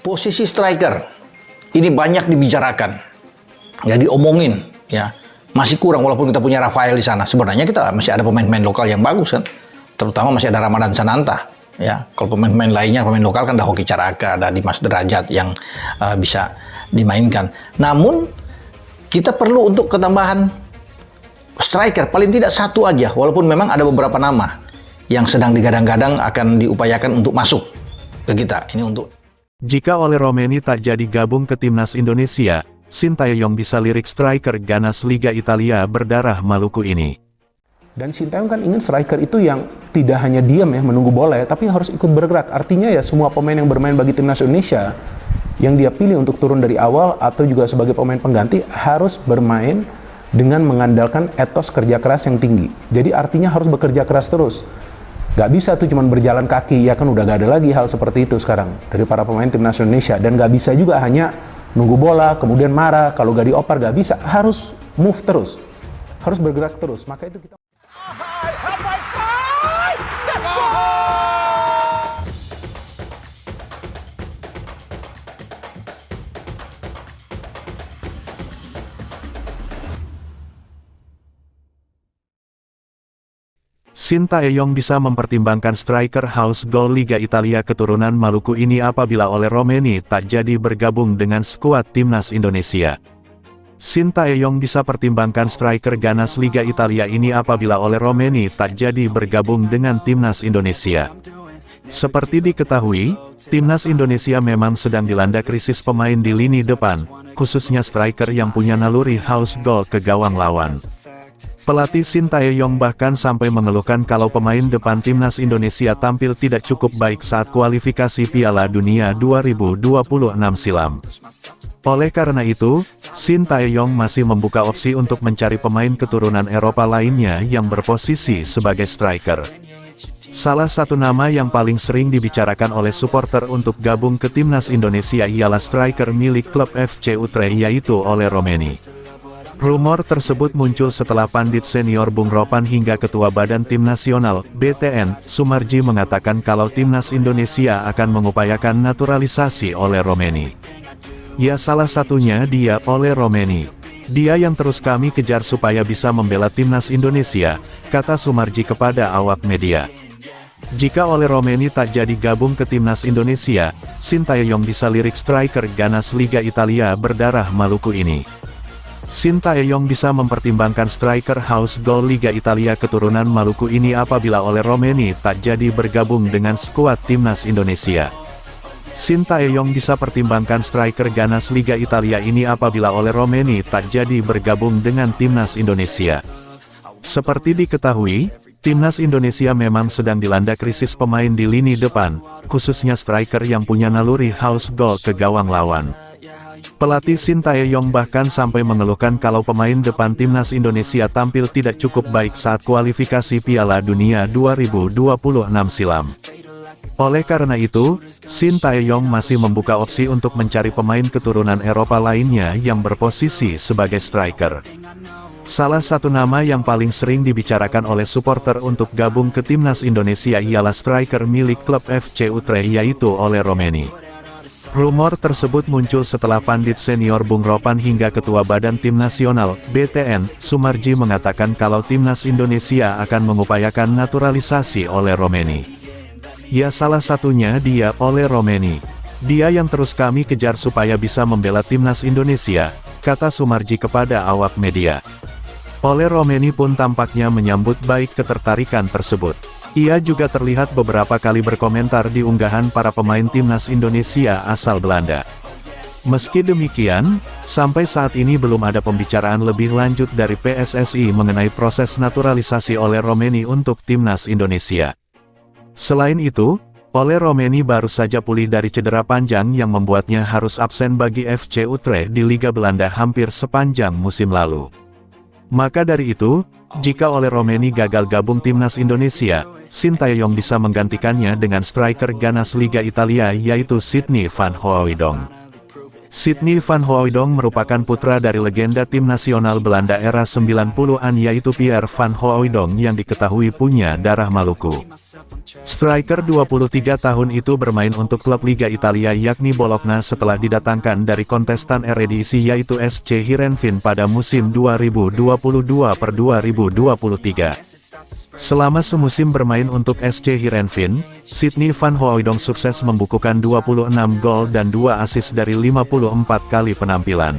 Posisi striker ini banyak dibicarakan, ya diomongin, ya masih kurang walaupun kita punya Rafael di sana. Sebenarnya kita masih ada pemain-pemain lokal yang bagus kan, terutama masih ada Ramadan Sananta. Ya, kalau pemain-pemain lainnya, pemain lokal kan ada Hoki Caraka, ada Dimas Derajat yang bisa dimainkan. Namun kita perlu untuk ketambahan striker, paling tidak satu aja, walaupun memang ada beberapa nama yang sedang digadang-gadang akan diupayakan untuk masuk ke kita. Ini untuk jika Ole Romeni tak jadi gabung ke timnas Indonesia, Sintayong bisa lirik striker ganas Liga Italia berdarah Maluku ini. Dan Sintayong kan ingin striker itu yang tidak hanya diam ya menunggu bola ya, tapi harus ikut bergerak. Artinya ya semua pemain yang bermain bagi timnas Indonesia yang dia pilih untuk turun dari awal atau juga sebagai pemain pengganti harus bermain dengan mengandalkan etos kerja keras yang tinggi. Jadi artinya harus bekerja keras terus. Gak bisa tuh cuman berjalan kaki, ya kan udah gak ada lagi hal seperti itu sekarang dari para pemain timnas Indonesia. Dan gak bisa juga hanya nunggu bola, kemudian marah, kalau gak dioper gak bisa, harus move terus, harus bergerak terus. Maka itu kita Sintayong bisa mempertimbangkan striker house goal Liga Italia keturunan Maluku ini apabila Ole Romeni tak jadi bergabung dengan skuad timnas Indonesia. Sintayong bisa pertimbangkan striker ganas Liga Italia ini apabila Ole Romeni tak jadi bergabung dengan timnas Indonesia. Seperti diketahui, timnas Indonesia memang sedang dilanda krisis pemain di lini depan, khususnya striker yang punya naluri house goal ke gawang lawan. Pelatih Sintayong bahkan sampai mengeluhkan kalau pemain depan timnas Indonesia tampil tidak cukup baik saat kualifikasi Piala Dunia 2026 silam. Oleh karena itu, Sintayong masih membuka opsi untuk mencari pemain keturunan Eropa lainnya yang berposisi sebagai striker. Salah satu nama yang paling sering dibicarakan oleh supporter untuk gabung ke timnas Indonesia ialah striker milik klub FC Utrecht yaitu Ole Romeni. Rumor tersebut muncul setelah pandit senior Bung Ropan hingga Ketua Badan Tim Nasional, BTN, Sumarji mengatakan kalau timnas Indonesia akan mengupayakan naturalisasi Ole Romeni. Ya salah satunya dia Ole Romeni. Dia yang terus kami kejar supaya bisa membela timnas Indonesia, kata Sumarji kepada awak media. Jika Ole Romeni tak jadi gabung ke timnas Indonesia, Sintayong bisa lirik striker ganas Liga Italia berdarah Maluku ini. Sintayong bisa mempertimbangkan striker house goal Liga Italia keturunan Maluku ini apabila Ole Romeni tak jadi bergabung dengan skuad timnas Indonesia. Sintayong bisa pertimbangkan striker ganas Liga Italia ini apabila Ole Romeni tak jadi bergabung dengan timnas Indonesia. Seperti diketahui, timnas Indonesia memang sedang dilanda krisis pemain di lini depan, khususnya striker yang punya naluri house goal ke gawang lawan. Pelatih Sintayong bahkan sampai mengeluhkan kalau pemain depan timnas Indonesia tampil tidak cukup baik saat kualifikasi Piala Dunia 2026 silam. Oleh karena itu, Sintayong masih membuka opsi untuk mencari pemain keturunan Eropa lainnya yang berposisi sebagai striker. Salah satu nama yang paling sering dibicarakan oleh supporter untuk gabung ke timnas Indonesia ialah striker milik klub FC Utrecht yaitu Ole Romeni. Rumor tersebut muncul setelah pandit senior Bung Ropan hingga Ketua Badan Tim Nasional, BTN, Sumarji mengatakan kalau timnas Indonesia akan mengupayakan naturalisasi Ole Romeni. Ya salah satunya dia Ole Romeni. Dia yang terus kami kejar supaya bisa membela timnas Indonesia, kata Sumarji kepada awak media. Ole Romeni pun tampaknya menyambut baik ketertarikan tersebut. Ia juga terlihat beberapa kali berkomentar di unggahan para pemain timnas Indonesia asal Belanda. Meski demikian, sampai saat ini belum ada pembicaraan lebih lanjut dari PSSI mengenai proses naturalisasi Ole Romeni untuk timnas Indonesia. Selain itu, Ole Romeni baru saja pulih dari cedera panjang yang membuatnya harus absen bagi FC Utrecht di Liga Belanda hampir sepanjang musim lalu. Maka dari itu, jika Ole Romeni gagal gabung timnas Indonesia, Sintayong bisa menggantikannya dengan striker ganas Liga Italia yaitu Sydney van Hooijdonk. Sidney van Hooijdonk merupakan putra dari legenda tim nasional Belanda era 90-an yaitu Pierre van Hooijdonk yang diketahui punya darah Maluku. Striker 23 tahun itu bermain untuk klub Liga Italia yakni Bologna setelah didatangkan dari kontestan Eredivisie yaitu SC Heerenveen pada musim 2022-2023. Selama semusim bermain untuk SC Heerenveen, Sidney van Hooijdonk sukses membukukan 26 gol dan 2 assist dari 54 kali penampilan.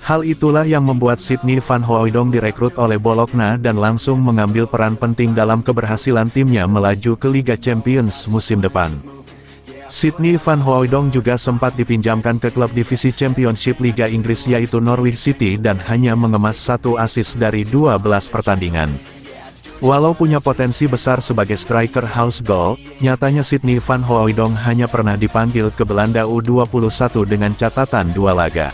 Hal itulah yang membuat Sidney van Hooijdonk direkrut oleh Bologna dan langsung mengambil peran penting dalam keberhasilan timnya melaju ke Liga Champions musim depan. Sidney van Hooijdonk juga sempat dipinjamkan ke klub divisi Championship Liga Inggris yaitu Norwich City dan hanya mengemas 1 assist dari 12 pertandingan. Walau punya potensi besar sebagai striker house goal, nyatanya Sidney van Hooijdonk hanya pernah dipanggil ke Belanda U21 dengan catatan 2 laga.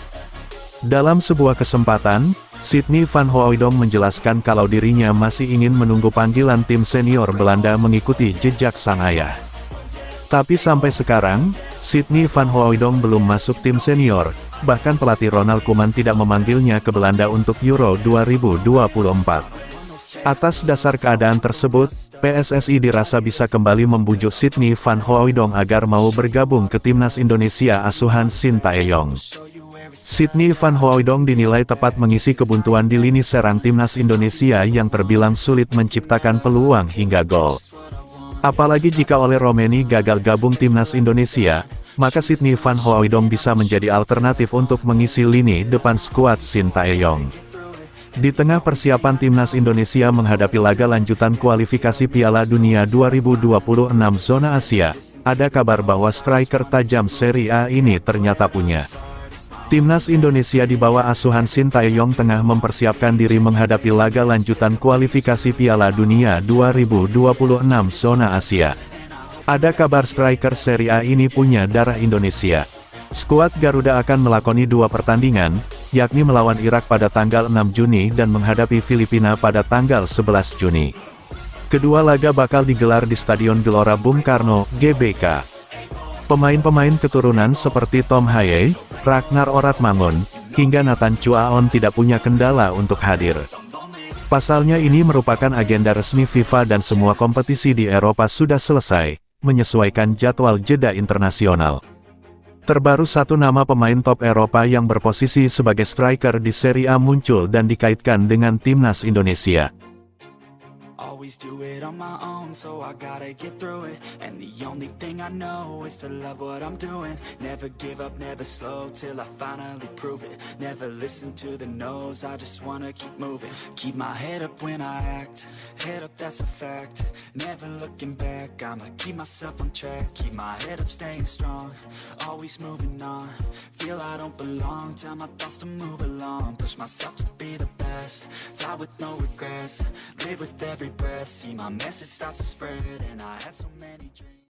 Dalam sebuah kesempatan, Sidney van Hooijdonk menjelaskan kalau dirinya masih ingin menunggu panggilan tim senior Belanda mengikuti jejak sang ayah. Tapi sampai sekarang, Sidney van Hooijdonk belum masuk tim senior, bahkan pelatih Ronald Koeman tidak memanggilnya ke Belanda untuk Euro 2024. Atas dasar keadaan tersebut, PSSI dirasa bisa kembali membujuk Sidney van Hooijdonk agar mau bergabung ke timnas Indonesia asuhan Sintayong. Sidney van Hooijdonk dinilai tepat mengisi kebuntuan di lini serang timnas Indonesia yang terbilang sulit menciptakan peluang hingga gol. Apalagi jika oleh Romeni gagal gabung timnas Indonesia, maka Sidney van Hooijdonk bisa menjadi alternatif untuk mengisi lini depan skuad Sintayong. Di tengah persiapan timnas Indonesia menghadapi laga lanjutan kualifikasi Piala Dunia 2026 zona Asia, ada kabar bahwa striker tajam Serie A ini ternyata punya. Timnas Indonesia di bawah asuhan Sintayong tengah mempersiapkan diri menghadapi laga lanjutan kualifikasi Piala Dunia 2026 zona Asia. Ada kabar striker Serie A ini punya darah Indonesia. Skuad Garuda akan melakoni 2 pertandingan, yakni melawan Irak pada tanggal 6 Juni dan menghadapi Filipina pada tanggal 11 Juni. Kedua laga bakal digelar di Stadion Gelora Bung Karno, GBK. Pemain-pemain keturunan seperti Tom Haye, Ragnar Oratmangun, hingga Nathan Chuaon tidak punya kendala untuk hadir. Pasalnya ini merupakan agenda resmi FIFA dan semua kompetisi di Eropa sudah selesai, menyesuaikan jadwal jeda internasional. Terbaru satu nama pemain top Eropa yang berposisi sebagai striker di Serie A muncul dan dikaitkan dengan timnas Indonesia. Always do it on my own, so I gotta get through it. And the only thing I know is to love what I'm doing. Never give up, never slow, till I finally prove it. Never listen to the no's, I just wanna keep moving. Keep my head up when I act, head up that's a fact. Never looking back, I'ma keep myself on track. Keep my head up staying strong, always moving on. Feel I don't belong, tell my thoughts to move along. Push myself to be the best, die with no regrets. Live with every breath, see my message start to spread, and I had so many dreams.